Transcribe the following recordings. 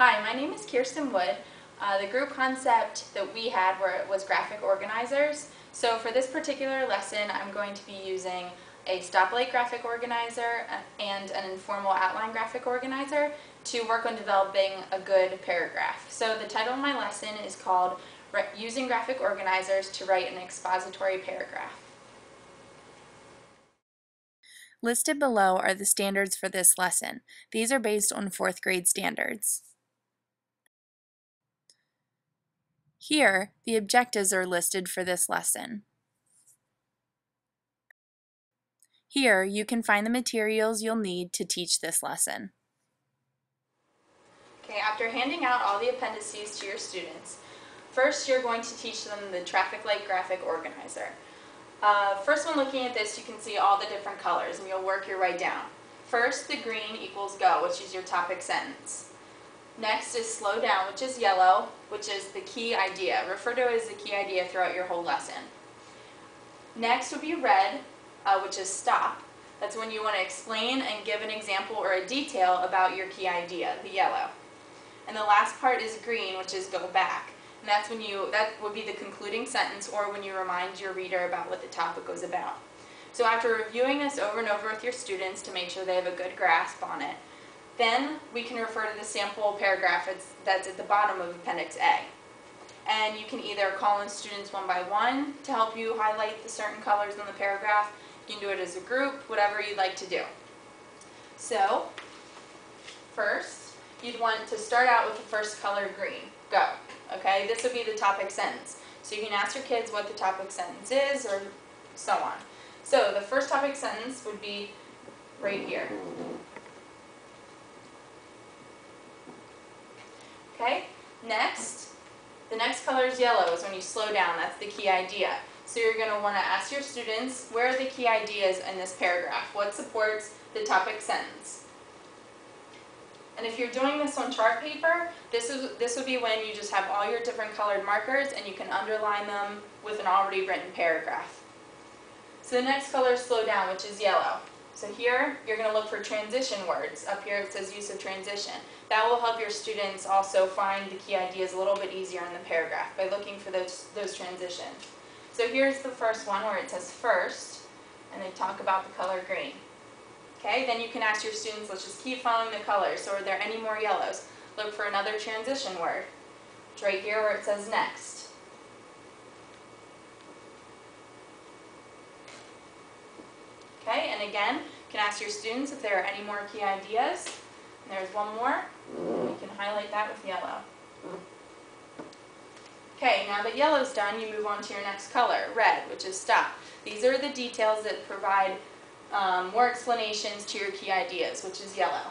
Hi, my name is Kiersten Wood. The group concept that we had was graphic organizers. So for this particular lesson, I'm going to be using a stoplight graphic organizer and an informal outline graphic organizer to work on developing a good paragraph. So the title of my lesson is called Using Graphic Organizers to Write an Expository Paragraph. Listed below are the standards for this lesson. These are based on 4th grade standards. Here, the objectives are listed for this lesson. Here, you can find the materials you'll need to teach this lesson. Okay, after handing out all the appendices to your students, first you're going to teach them the traffic light graphic organizer. First one looking at this, you can see all the different colors and you'll work your way down. First, the green equals go, which is your topic sentence. Next is slow down, which is yellow, which is the key idea. Refer to it as the key idea throughout your whole lesson. Next would be red, which is stop. That's when you want to explain and give an example or a detail about your key idea, the yellow. And the last part is green, which is go back. And that's when that would be the concluding sentence or when you remind your reader about what the topic was about. So after reviewing this over and over with your students to make sure they have a good grasp on it, then we can refer to the sample paragraph that's at the bottom of Appendix A. And you can either call in students one by one to help you highlight the certain colors in the paragraph. You can do it as a group, whatever you'd like to do. So, first, you'd want to start out with the first color, green. Go. Okay, this would be the topic sentence. So you can ask your kids what the topic sentence is or so on. So the first topic sentence would be right here. Okay, next, the next color is yellow, is when you slow down. That's the key idea. So you're going to want to ask your students, where are the key ideas in this paragraph? What supports the topic sentence? And if you're doing this on chart paper, this would be when you just have all your different colored markers and you can underline them with an already written paragraph. So the next color is slow down, which is yellow. So here, you're going to look for transition words. Up here it says use of transition. That will help your students also find the key ideas a little bit easier in the paragraph by looking for those transitions. So here's the first one where it says first, and they talk about the color green. Okay, then you can ask your students, let's just keep following the colors. So are there any more yellows? Look for another transition word. It's right here where it says next. Okay, and again, you can ask your students if there are any more key ideas. And there's one more. You can highlight that with yellow. Okay, now that yellow's done, you move on to your next color, red, which is stop. These are the details that provide more explanations to your key ideas, which is yellow.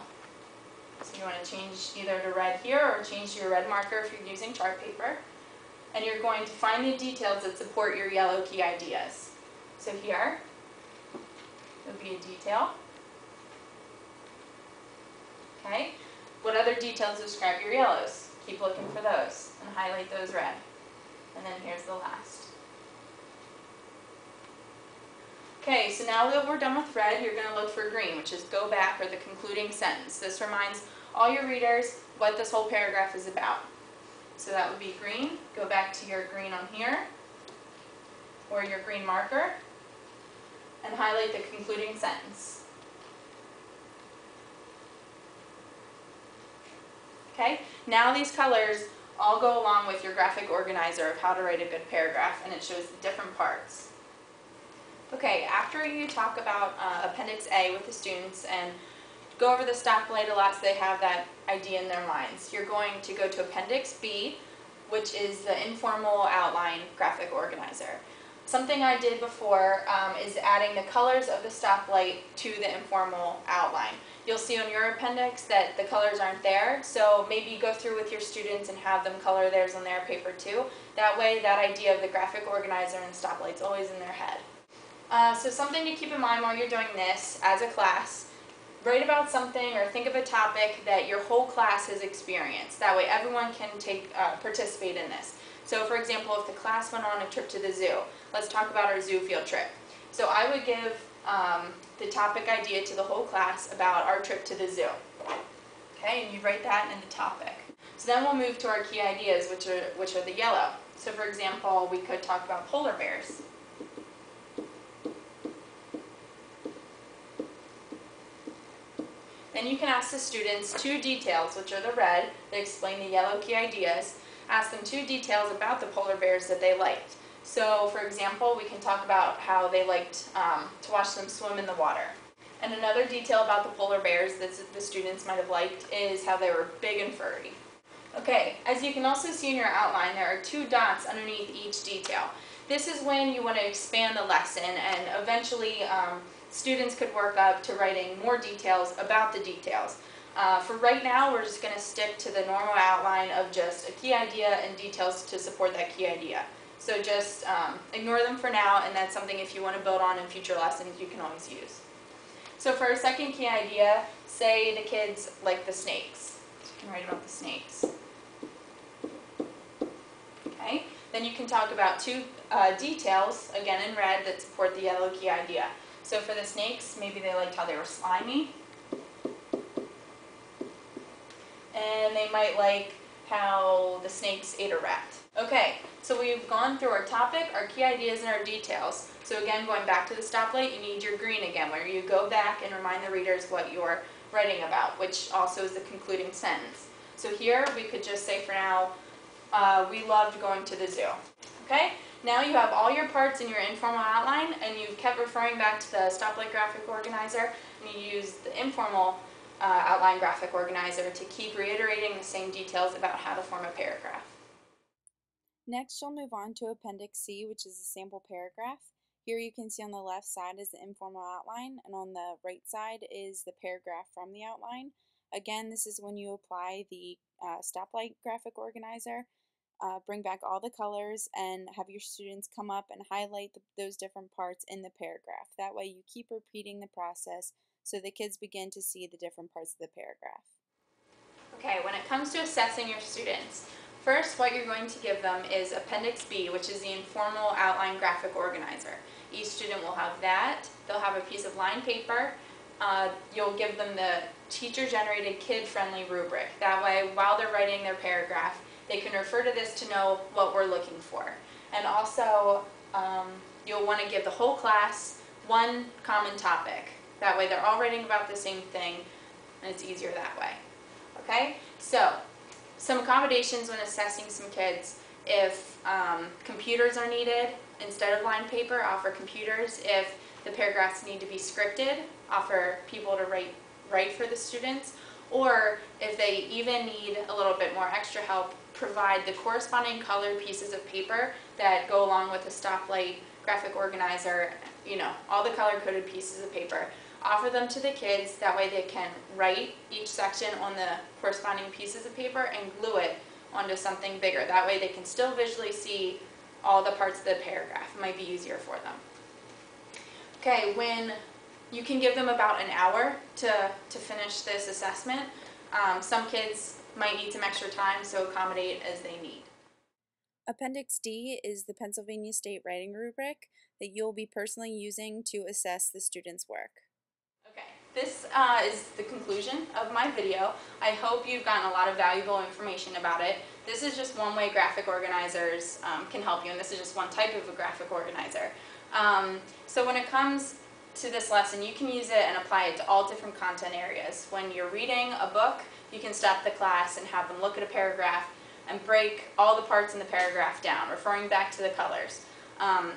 So you want to change either to red here or change to your red marker if you're using chart paper. And you're going to find the details that support your yellow key ideas. So here would be a detail. Okay, what other details describe your yellows? Keep looking for those and highlight those red. And then here's the last. Okay, so now that we're done with red, you're going to look for green, which is go back or the concluding sentence. This reminds all your readers what this whole paragraph is about. So that would be green. Go back to your green on here, or your green marker, and highlight the concluding sentence. Okay, now these colors all go along with your graphic organizer of how to write a good paragraph, and it shows the different parts. Okay, after you talk about Appendix A with the students and go over the stoplight a lot so they have that idea in their minds, you're going to go to Appendix B, which is the informal outline graphic organizer. Something I did before is adding the colors of the stoplight to the informal outline. You'll see on your appendix that the colors aren't there, so maybe go through with your students and have them color theirs on their paper too. That way that idea of the graphic organizer and stoplight's always in their head. So something to keep in mind while you're doing this as a class, write about something or think of a topic that your whole class has experienced. That way everyone can participate in this. So for example, if the class went on a trip to the zoo, let's talk about our zoo field trip. So I would give the topic idea to the whole class about our trip to the zoo. Okay, and you write that in the topic. So then we'll move to our key ideas, which are the yellow. So for example, we could talk about polar bears. Then you can ask the students 2 details, which are the red, that explain the yellow key ideas. Ask them 2 details about the polar bears that they liked. So for example, we can talk about how they liked to watch them swim in the water. And another detail about the polar bears that the students might have liked is how they were big and furry. Okay, as you can also see in your outline, there are 2 dots underneath each detail. This is when you want to expand the lesson, and eventually students could work up to writing more details about the details. For right now, we're just going to stick to the normal outline of just a key idea and details to support that key idea. So just ignore them for now, and that's something if you want to build on in future lessons, you can always use. So for our second key idea, say the kids like the snakes. So you can write about the snakes. Okay. Then you can talk about 2 details, again in red, that support the yellow key idea. So for the snakes, maybe they liked how they were slimy. And they might like how the snakes ate a rat. Okay, so we've gone through our topic, our key ideas, and our details. So again, going back to the stoplight, you need your green again, where you go back and remind the readers what you're writing about, which also is the concluding sentence. So here, we could just say for now, we loved going to the zoo. Okay? Now you have all your parts in your informal outline, and you've kept referring back to the stoplight graphic organizer, and you use the informal outline graphic organizer to keep reiterating the same details about how to form a paragraph. Next, you'll move on to Appendix C, which is a sample paragraph. Here you can see on the left side is the informal outline, and on the right side is the paragraph from the outline. Again, this is when you apply the stoplight graphic organizer. Bring back all the colors and have your students come up and highlight those different parts in the paragraph. That way you keep repeating the process so the kids begin to see the different parts of the paragraph. Okay, when it comes to assessing your students, first what you're going to give them is Appendix B, which is the informal outline graphic organizer. Each student will have that. They'll have a piece of lined paper. You'll give them the teacher-generated kid-friendly rubric. That way, while they're writing their paragraph, they can refer to this to know what we're looking for. And also, you'll want to give the whole class one common topic. That way they're all writing about the same thing, and it's easier that way. Okay? So, some accommodations when assessing some kids. If computers are needed, instead of lined paper, offer computers. If the paragraphs need to be scripted, offer people to write for the students. Or if they even need a little bit more extra help, provide the corresponding colored pieces of paper that go along with the stoplight graphic organizer, all the color-coded pieces of paper. Offer them to the kids, that way they can write each section on the corresponding pieces of paper and glue it onto something bigger. That way they can still visually see all the parts of the paragraph. It might be easier for them. Okay, when you can give them about an hour to finish this assessment. Some kids might need some extra time, so accommodate as they need. Appendix D is the Pennsylvania State Writing Rubric that you'll be personally using to assess the student's work. Okay, this is the conclusion of my video. I hope you've gotten a lot of valuable information about it. This is just one way graphic organizers can help you, and this is just one type of a graphic organizer. So when it comes to this lesson, you can use it and apply it to all different content areas. When you're reading a book, you can stop the class and have them look at a paragraph and break all the parts in the paragraph down, referring back to the colors.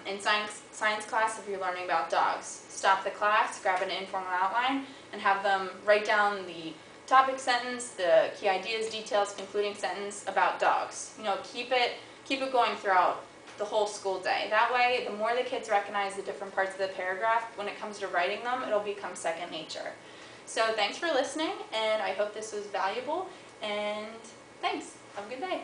In science class, if you're learning about dogs, stop the class, grab an informal outline, and have them write down the topic sentence, the key ideas, details, concluding sentence about dogs. Keep it going throughout the whole school day. That way, the more the kids recognize the different parts of the paragraph, when it comes to writing them, it'll become second nature. So thanks for listening, and I hope this was valuable, and thanks. Have a good day.